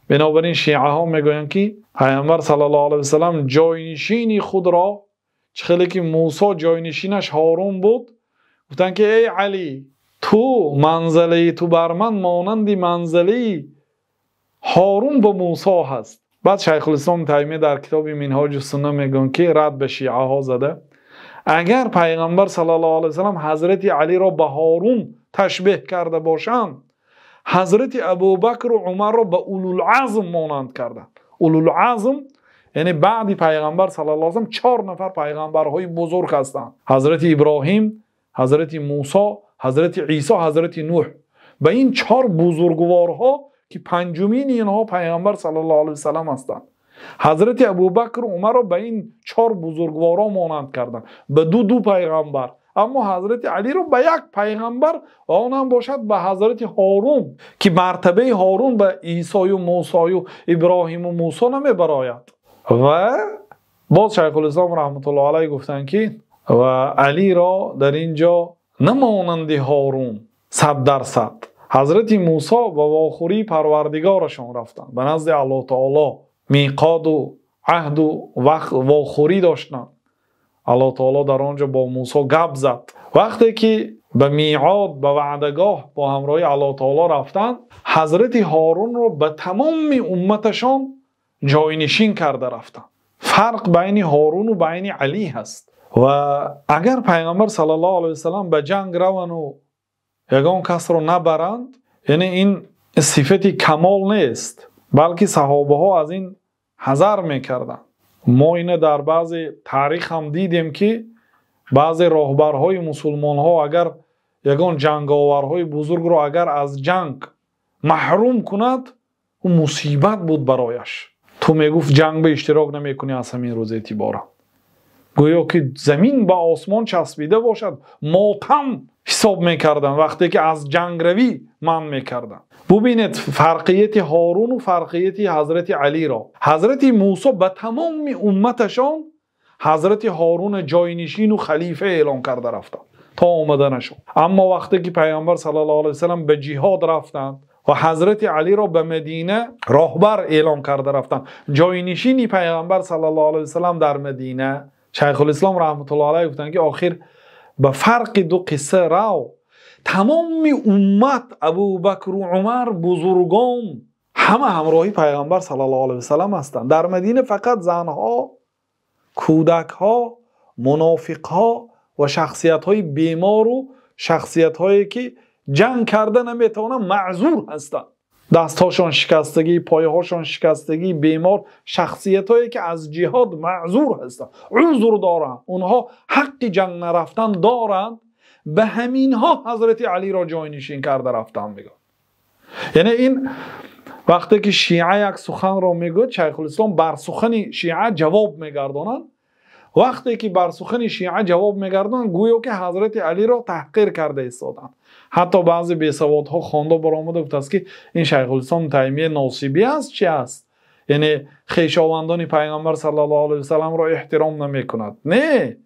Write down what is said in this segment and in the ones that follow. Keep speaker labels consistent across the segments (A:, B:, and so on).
A: بنابراین شیعه ها میگویند که پیامبر صلی الله علیه و سلم جاینشینی خود را چخیلی که موسی جاینشینش هارون بود گفتن که ای علی تو منزله تو بر من مانند منزله هارون با موسی هست. بعد شیخ الاسلام تیمیه در کتاب منهاج السنه میگن که رد به شیعه ها زده اگر پیغمبر صلی الله علیه و سلم حضرت علی را به هارون تشبیه کرده باشند حضرت ابوبکر و عمر را به اولوالعزم مانند کردند. اولوالعزم یعنی بعد پیغمبر صلی الله علیه و سلم 4 نفر پیغمبرهای بزرگ هستند: حضرت ابراهیم، حضرت موسی، حضرت عیسی، حضرت نوح. به این 4 بزرگوارها که پنجمین اینها پیغمبر صلی الله علیه و سلم هستند. حضرت ابوبکر و عمر را به این 4 بزرگوارا مانند کردند، به دو پیغمبر. اما حضرت علی را به یک پیغمبر و آن هم باشد به حضرت هارون که مرتبه هارون به عیسی و موسی و ابراهیم و موسی نمی براید. و باز شیخ الاسلام رحمت الله علیه گفتند که و علی را در اینجا نمانند هارون 100%. حضرت موسی و واخوری پروردگارشان رفتند به نزد الله تعالی، میقات و عهد و واخوری داشتند. الله تعالی در آنجا با موسی گپ زد. وقتی که به میعاد به وعدگاه با همراه الله تعالی رفتند حضرت هارون را به تمام امتشان جاینشین کرده رفتند. فرق بین هارون و بین علی هست. و اگر پیغمبر صلی الله علیه و سلم به جنگ روند و یگان کس را نبرند یعنی این صفت کمال نیست بلکه صحابه ها از این حذر میکردند. ما اینه در بعض تاریخ هم دیدیم که بعض راهبرهای مسلمان ها اگر یگان جنگاورهای بزرگ را اگر از جنگ محروم کند او مصیبت بود برایش. تو میگفت جنگ به اشتراک نمیکنی از همین روز اعتبارا گویا که زمین به آسمان چسبیده باشد ماتم حساب میکردن وقتی که از جنگ روی من میکردن. ببینید فرقیت هارون و فرقیت حضرت علی را. حضرت موسی به تمام امتشان حضرت هارون جاینشین و خلیفه اعلام کرده رفتند تا آمده نشد. اما وقتی که پیامبر صلی الله علیه و سلم به جهاد رفتند و حضرت علی را به مدینه راهبر اعلام کرده رفتند جاینشینی پیامبر صلی الله علیه و سلم در مدینه، شیخ الاسلام رحمت الله علیه گفتند که آخر به فرق 2 قصه رو تمام امت ابوبکر و عمر بزرگان همه همراهی پیغمبر صلی الله علیه و سلم هستند. در مدینه فقط زنها، کودکها، منافقها و شخصیت های بیمار و شخصیت هایی که جنگ کرده نمیتوانند معذور هستند. دستهاشون شکستگی، پایهاشون شکستگی، بیمار، شخصیت هایی که از جهاد معذور هستند، عذر دارند، اونها حق جنگ نرفتن دارند. به همین ها حضرت علی را جاینشین کرده رفتن میگه. یعنی این وقتی که شیعه یک سخن را میگه شیخ الاسلام بر سخن شیعه جواب میگردانند. وقتی که بر سخن شیعه جواب میگردانند گویا که حضرت علی را تحقیر کرده ایستادند. حتی بعضی بیسوادها خوانده برآمده گفته است که این شیخ الاسلام تیمیه ناصبی است چی است؟ یعنی خویشاوندان پیغمبر صلی الله علیه و سلم را احترام نمیکند. نه،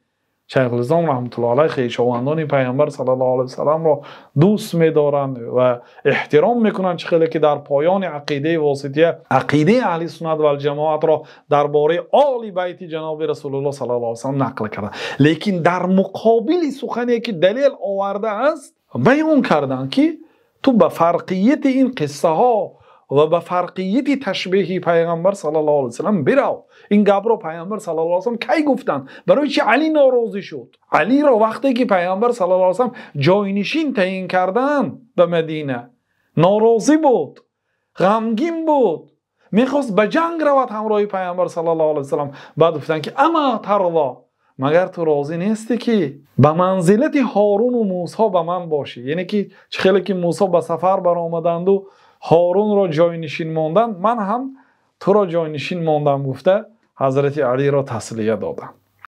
A: شیخ الاسلام رحمت الله علیه خویشاوندان پیغمبر صلی الله علیه و سلم را دوست می‌دارند و احترام میکنند، چه که در پایان عقیده واسطیه عقیده اهل سنت و الجماعت را درباره آل بیت جناب رسول الله صلی الله علیه و سلم نقل کردند. لیکن در مقابل سخنی که دلیل آورده است بیان کردند که تو به فرقیت این قصه ها و به فرقیت تشبیه پیغمبر صلی الله علیه و سلم برو. این گپ را پیغمبر صلی الله علیه و سلم کی گفتند؟ برای چی علی ناراضی شد؟ علی را وقتی که پیغمبر صلی الله علیه و سلم جاینشین تعیین کردند به مدینه ناراضی بود، غمگین بود، میخواست به جنگ رود همراه پیغمبر صلی الله علیه و سلم. بعد گفتند که اما ترضا، مگر تو راضی نیستی که به منزلت هارون و موسی به من باشی؟ یعنی که خیلی که موسی به سفر برآمدند و هارون را جاینشین ماندند، من هم تو را جاینشین ماندم گفته حضرت علی را تسلیه دادند.